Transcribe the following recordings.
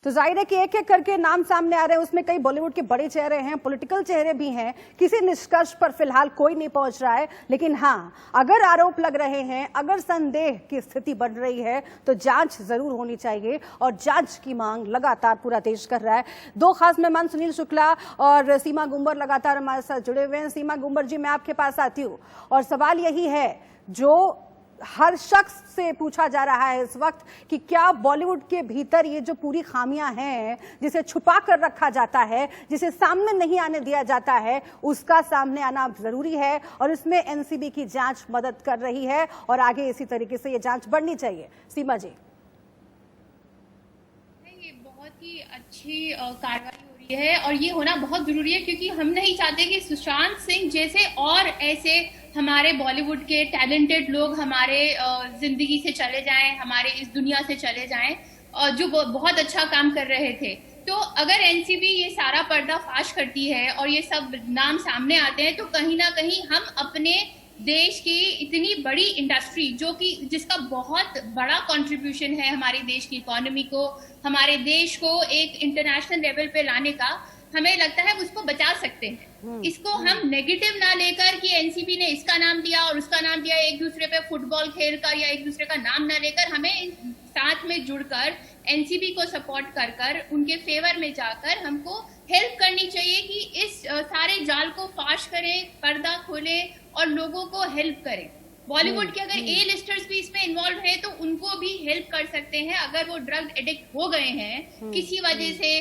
तो जाहिर है कि एक एक करके नाम सामने आ रहे हैं, उसमें कई बॉलीवुड के बड़े चेहरे हैं, पॉलिटिकल चेहरे भी हैं। किसी निष्कर्ष पर फिलहाल कोई नहीं पहुंच रहा है, लेकिन हाँ, अगर आरोप लग रहे हैं, अगर संदेह की स्थिति बढ़ रही है तो जांच जरूर होनी चाहिए और जांच की मांग लगातार पूरा देश कर रहा है। दो खास मेहमान सुनील शुक्ला और सीमा गुंबर लगातार हमारे साथ जुड़े हुए हैं। सीमा गुंबर जी, मैं आपके पास आती हूँ और सवाल यही है जो हर शख्स से पूछा जा रहा है इस वक्त कि क्या बॉलीवुड के भीतर ये जो पूरी खामियां हैं, जिसे छुपा कर रखा जाता है, जिसे सामने नहीं आने दिया जाता है, उसका सामने आना जरूरी है और इसमें एनसीबी की जांच मदद कर रही है और आगे इसी तरीके से ये जांच बढ़नी चाहिए। सीमा जी, ये बहुत ही अच्छी कार्रवाई हो रही है और ये होना बहुत जरूरी है, क्योंकि हम नहीं चाहते कि सुशांत सिंह जैसे और ऐसे हमारे बॉलीवुड के टैलेंटेड लोग हमारे जिंदगी से चले जाएं, हमारे इस दुनिया से चले जाएं, और जो बहुत अच्छा काम कर रहे थे। तो अगर एनसीबी ये सारा पर्दाफाश करती है और ये सब नाम सामने आते हैं, तो कहीं ना कहीं हम अपने देश की इतनी बड़ी इंडस्ट्री, जो कि जिसका बहुत बड़ा कंट्रीब्यूशन है हमारे देश की इकोनॉमी को, हमारे देश को एक इंटरनेशनल लेवल पे लाने का, हमें लगता है उसको बचा सकते हैं। इसको हम नेगेटिव ना लेकर कि एनसीबी ने इसका नाम दिया और उसका नाम दिया, एक दूसरे पे फुटबॉल खेल कर या एक दूसरे का नाम ना लेकर, हमें साथ में जुड़कर एनसीबी को सपोर्ट कर कर उनके फेवर में जाकर हमको हेल्प करनी चाहिए कि इस सारे जाल को फाश करें, पर्दा खोले और लोगों को हेल्प करें। बॉलीवुड के अगर ए लिस्टर्स भी इसमें इन्वॉल्व है तो उनको भी हेल्प कर सकते हैं। अगर वो ड्रग एडिक्ट हो गए हैं किसी वजह से,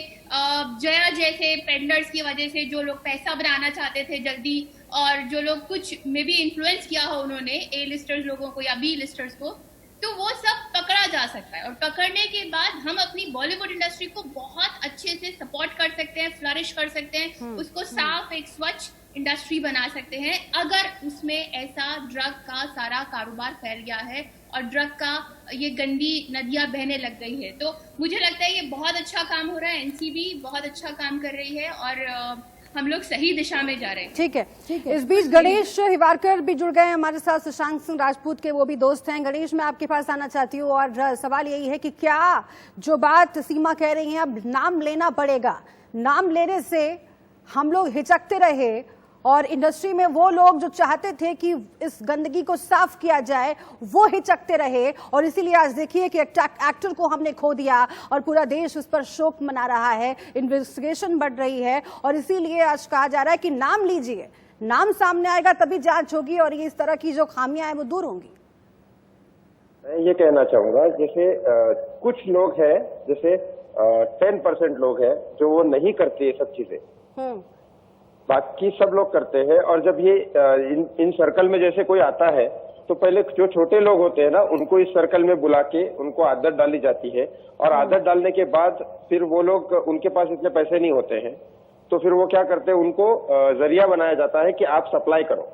जया जैसे पेडलर्स की वजह से, जो लोग पैसा बनाना चाहते थे जल्दी, और जो लोग कुछ में भी इन्फ्लुएंस किया हो उन्होंने ए लिस्टर्स लोगों को या बी लिस्टर्स को, तो वो सब पकड़ा जा सकता है। और पकड़ने के बाद हम अपनी बॉलीवुड इंडस्ट्री को बहुत अच्छे से सपोर्ट कर सकते हैं, फ्लरिश कर सकते हैं, उसको साफ एक स्वच्छ इंडस्ट्री बना सकते हैं। अगर उसमें ऐसा ड्रग का सारा कारोबार फैल गया है और ड्रग का ये गंदी नदियां बहने लग गई है, तो मुझे लगता है ये बहुत अच्छा काम हो रहा है। एनसीबी बहुत अच्छा काम कर रही है और हम लोग सही दिशा में जा रहे हैं। ठीक है, ठीक है। इस बीच गणेश हिवारकर भी जुड़ गए हैं हमारे साथ, सुशांत सिंह राजपूत के वो भी दोस्त हैं। गणेश, मैं आपके पास आना चाहती हूँ और सवाल यही है कि क्या जो बात सीमा कह रही है, अब नाम लेना पड़ेगा, नाम लेने से हम लोग हिचकते रहे और इंडस्ट्री में वो लोग जो चाहते थे कि इस गंदगी को साफ किया जाए वो हिचकते रहे, और इसीलिए आज देखिए कि एक्टर को हमने खो दिया और पूरा देश उस पर शोक मना रहा है, इन्वेस्टिगेशन बढ़ रही है और इसीलिए आज कहा जा रहा है कि नाम लीजिए, नाम सामने आएगा तभी जांच होगी और ये इस तरह की जो खामियां हैं वो दूर होंगी। मैं ये कहना चाहूंगा, जैसे कुछ लोग हैं, जैसे 10% लोग हैं जो वो नहीं करते ये सब चीजें, बाकी सब लोग करते हैं। और जब ये इन सर्कल में जैसे कोई आता है तो पहले जो छोटे लोग होते हैं ना, उनको इस सर्कल में बुला के उनको आदत डाली जाती है, और आदत डालने के बाद फिर वो लोग, उनके पास इतने पैसे नहीं होते हैं, तो फिर वो क्या करते हैं, उनको जरिया बनाया जाता है कि आप सप्लाई करो।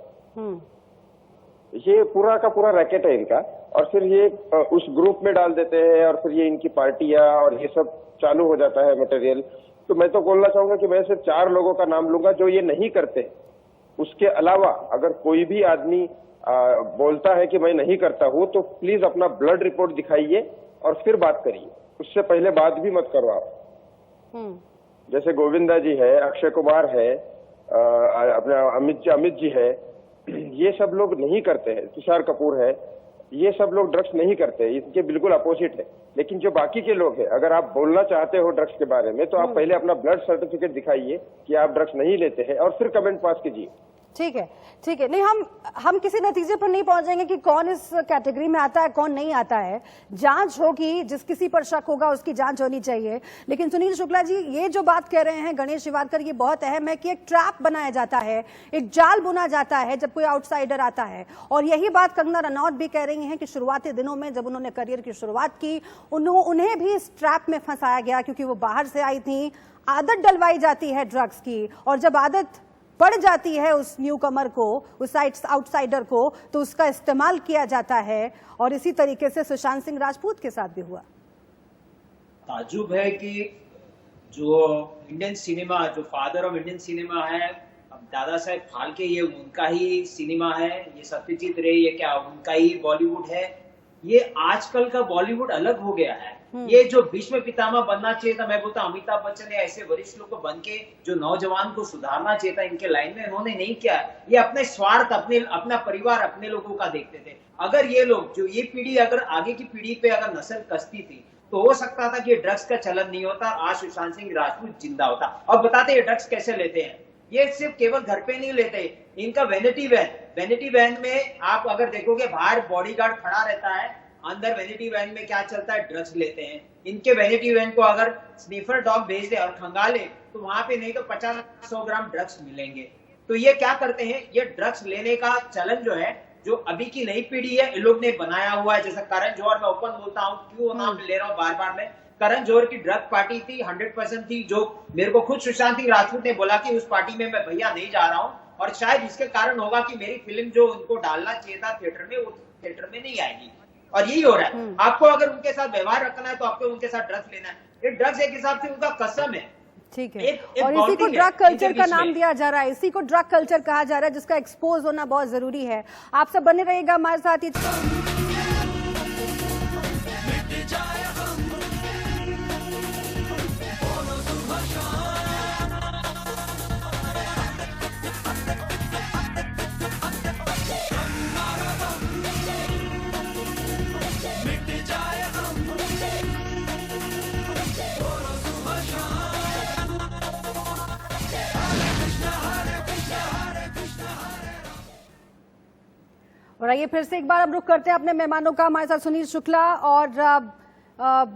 ये पूरा का पूरा रैकेट है इनका, और फिर ये उस ग्रुप में डाल देते हैं और फिर ये इनकी पार्टियां और ये सब चालू हो जाता है मटेरियल। तो मैं तो बोलना चाहूंगा कि मैं सिर्फ 4 लोगों का नाम लूंगा जो ये नहीं करते। उसके अलावा अगर कोई भी आदमी बोलता है कि मैं नहीं करता हूं, तो प्लीज अपना ब्लड रिपोर्ट दिखाइए और फिर बात करिए, उससे पहले बात भी मत करो आप। जैसे गोविंदा जी है, अक्षय कुमार है, अपना अमित जी है, ये सब लोग नहीं करते हैं। तुषार कपूर है, ये सब लोग ड्रग्स नहीं करते, इसके बिल्कुल अपोजिट है। लेकिन जो बाकी के लोग हैं, अगर आप बोलना चाहते हो ड्रग्स के बारे में, तो आप पहले अपना ब्लड सर्टिफिकेट दिखाइए कि आप ड्रग्स नहीं लेते हैं, और फिर कमेंट पास कीजिए। ठीक है, ठीक है। नहीं, हम किसी नतीजे पर नहीं पहुंचेंगे कि कौन इस कैटेगरी में आता है, कौन नहीं आता है। जांच होगी, जिस किसी पर शक होगा उसकी जांच होनी चाहिए। लेकिन सुनील शुक्ला जी, ये जो बात कह रहे हैं गणेश हिवारकर, ये बहुत अहम है कि एक ट्रैप बनाया जाता है, एक जाल बुना जाता है जब कोई आउटसाइडर आता है। और यही बात कंगना रनौत भी कह रही हैं कि शुरुआती दिनों में जब उन्होंने करियर की शुरुआत की, उन्हें भी इस ट्रैप में फंसाया गया, क्योंकि वो बाहर से आई थी। आदत डलवाई जाती है ड्रग्स की, और जब आदत पड़ जाती है उस न्यू कमर को, उस आउटसाइडर को, तो उसका इस्तेमाल किया जाता है। और इसी तरीके से सुशांत सिंह राजपूत के साथ भी हुआ। ताजुब है कि जो इंडियन सिनेमा, जो फादर ऑफ इंडियन सिनेमा है, दादा साहेब फाल्के, ये उनका ही सिनेमा है। ये सत्यजीत रे, ये क्या उनका ही बॉलीवुड है। ये आजकल का बॉलीवुड अलग हो गया है। ये जो भीष्म पितामह बनना चाहिए था, मैं बोलता अमिताभ बच्चन ने ऐसे वरिष्ठ लोग को बन के जो नौजवान को सुधारना चाहिए था इनके लाइन में, इन्होंने नहीं किया। ये अपने स्वार्थ, अपना परिवार, अपने लोगों का देखते थे। अगर ये लोग जो ये पीढ़ी अगर आगे की पीढ़ी पे अगर नस्ल कसती थी तो हो सकता था कि ड्रग्स का चलन नहीं होता, आज सुशांत सिंह राजपूत जिंदा होता। अब बताते ये ड्रग्स कैसे लेते हैं। ये सिर्फ केवल घर पे नहीं लेते, इनका वैनिटी वैन में आप अगर देखोगे बाहर बॉडीगार्ड खड़ा रहता है, अंदर वैनिटी वैन में क्या चलता है, ड्रग्स लेते हैं। इनके वैनिटी वैन को अगर स्निफर डॉग भेज दे और खंगाले तो वहां पे नहीं तो 50-100 ग्राम ड्रग्स मिलेंगे। तो ये क्या करते हैं, ये ड्रग्स लेने का चलन जो है, जो अभी की नई पीढ़ी है, इन लोग ने बनाया हुआ है। जैसा करण जौहर, मैं ओपन बोलता हूँ, क्यों नाम ले रहा हूँ बार बार मैं, करण जौहर की ड्रग पार्टी थी, 100% थी, जो मेरे को खुद सुशांत सिंह राजपूत ने बोला कि उस पार्टी में मैं भैया नहीं जा रहा हूँ, और शायद इसके कारण होगा कि मेरी फिल्म जो उनको डालना चाहिए था थिएटर में, वो थिएटर में नहीं आएगी। और यही हो रहा है। आपको अगर उनके साथ व्यवहार रखना है तो आपको उनके साथ ड्रग्स लेना है। ये ड्रग्स एक हिसाब से उनका कसम है। ठीक है। और इसी को ड्रग कल्चर का नाम दिया जा रहा है, इसी को ड्रग कल्चर कहा जा रहा है, जिसका एक्सपोज होना बहुत जरूरी है। आप सब बने रहिएगा हमारे साथ। और आइए फिर से एक बार अब रुख करते हैं अपने मेहमानों का। हमारे साथ सुनील शुक्ला और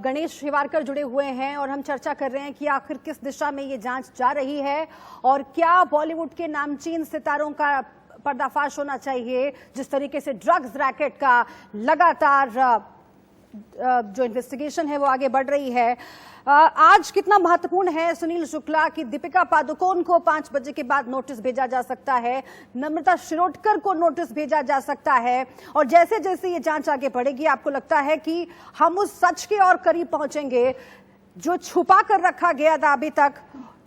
गणेश शिवारकर जुड़े हुए हैं और हम चर्चा कर रहे हैं कि आखिर किस दिशा में ये जांच जा रही है और क्या बॉलीवुड के नामचीन सितारों का पर्दाफाश होना चाहिए। जिस तरीके से ड्रग्स रैकेट का लगातार जो इन्वेस्टिगेशन है वो आगे बढ़ रही है, आज कितना महत्वपूर्ण है सुनील शुक्ला कि दीपिका पादुकोण को 5 बजे के बाद नोटिस भेजा जा सकता है, नम्रता शिरोडकर को नोटिस भेजा जा सकता है, और जैसे जैसे ये जांच आगे बढ़ेगी आपको लगता है कि हम उस सच के और करीब पहुंचेंगे जो छुपा कर रखा गया था अभी तक,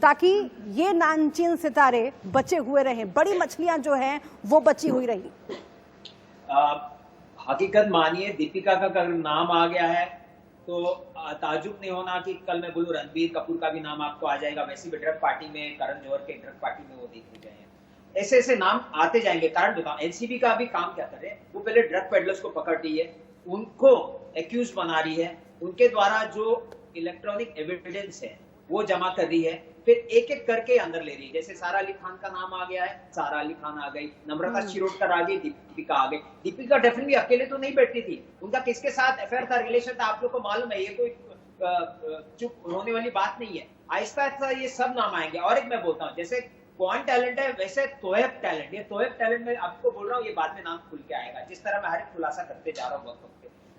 ताकि ये नामचीन सितारे बचे हुए रहें, बड़ी मछलियां जो हैं वो बची हुई रही। हकीकत मानिए, दीपिका का अगर नाम आ गया है तो ताजुब नहीं होना कि कल मैं बोलूं रणबीर कपूर का भी नाम आपको आ जाएगा। वैसे भी ड्रग पार्टी में, करण जौहर के ड्रग पार्टी में वो देखे गए हैं। ऐसे ऐसे नाम आते जाएंगे। कारण बताओ, एनसीबी का भी काम क्या कर रहे हैं, वो पहले ड्रग पेडलर्स को पकड़ रही है, उनको एक्यूज बना रही है, उनके द्वारा जो इलेक्ट्रॉनिक एविडेंस है वो जमा कर रही है, फिर एक एक करके अंदर ले रही है। जैसे सारा अली खान का नाम आ गया है, सारा अली खान आ गई, नम्रता शिरोडकर आ गई, दीपिका आ गई। दीपिका डेफिनेटली अकेले तो नहीं बैठती थी, उनका किसके साथ अफेयर था, रिलेशन था, आप लोग को मालूम है। ये कोई चुप होने वाली बात नहीं है। आहिस्ता आहिस्ता ये सब नाम आएंगे। और एक मैं बोलता हूँ, जैसे कौन टैलेंट है वैसे तोयब टैलेंट, ये तोयब टैलेंट में आपको बोल रहा हूँ, ये बाद में नाम खुल के आएगा, जिस तरह मैं हर एक खुलासा करते जा रहा हूँ वक्त।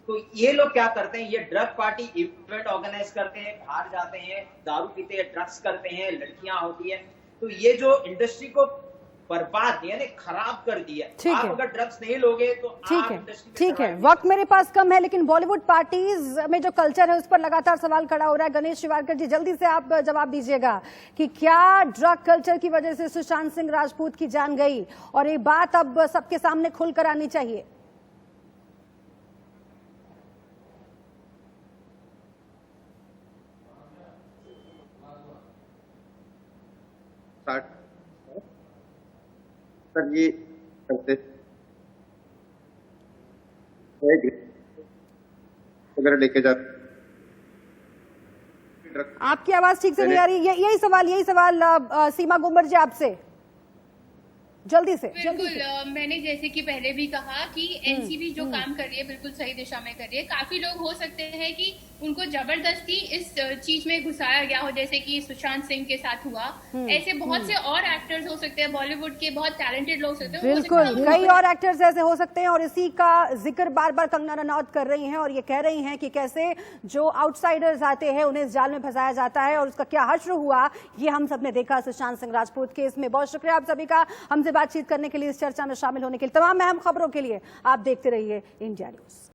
तो ये लोग क्या करते हैं, ये ड्रग पार्टी इवेंट ऑर्गेनाइज करते हैं, बाहर जाते हैं, दारू पीते हैं, ड्रग्स करते हैं, लड़कियां होती है। तो ये जो इंडस्ट्री को बर्बाद यानी खराब कर दिया। आप अगर ड्रग्स नहीं लोगे तो ठीक है। वक्त मेरे पास कम है, लेकिन बॉलीवुड पार्टीज में जो कल्चर है उस पर लगातार सवाल खड़ा हो रहा है। गणेश शिवारकर जी, जल्दी से आप जवाब दीजिएगा कि क्या ड्रग कल्चर की वजह से सुशांत सिंह राजपूत की जान गई और ये बात अब सबके सामने खुलकर आनी चाहिए। सर ये अगर लेके जाते, आपकी आवाज ठीक से नहीं आ रही। यही सवाल सीमा गुम्बर जी आपसे जल्दी से। मैंने जैसे कि पहले भी कहा कि एनसीबी जो काम कर रही है बिल्कुल सही दिशा में कर रही है। काफी लोग हो सकते हैं कि उनको जबरदस्ती इस चीज में घुसाया गया हो, जैसे कि सुशांत सिंह के साथ हुआ। ऐसे बहुत से और एक्टर्स हो सकते हैं, बॉलीवुड के बहुत टैलेंटेड लोग सकते हैं, बिल्कुल कई और एक्टर्स ऐसे हो सकते हैं। और इसी का जिक्र बार बार कंगना रनौत कर रही हैं और ये कह रही हैं कि कैसे जो आउटसाइडर्स आते हैं उन्हें इस जाल में फंसाया जाता है और उसका क्या हश्र हुआ ये हम सब ने देखा सुशांत सिंह राजपूत केस में। बहुत शुक्रिया आप सभी का हमसे बातचीत करने के लिए, इस चर्चा में शामिल होने के लिए। तमाम अहम खबरों के लिए आप देखते रहिए इंडिया न्यूज।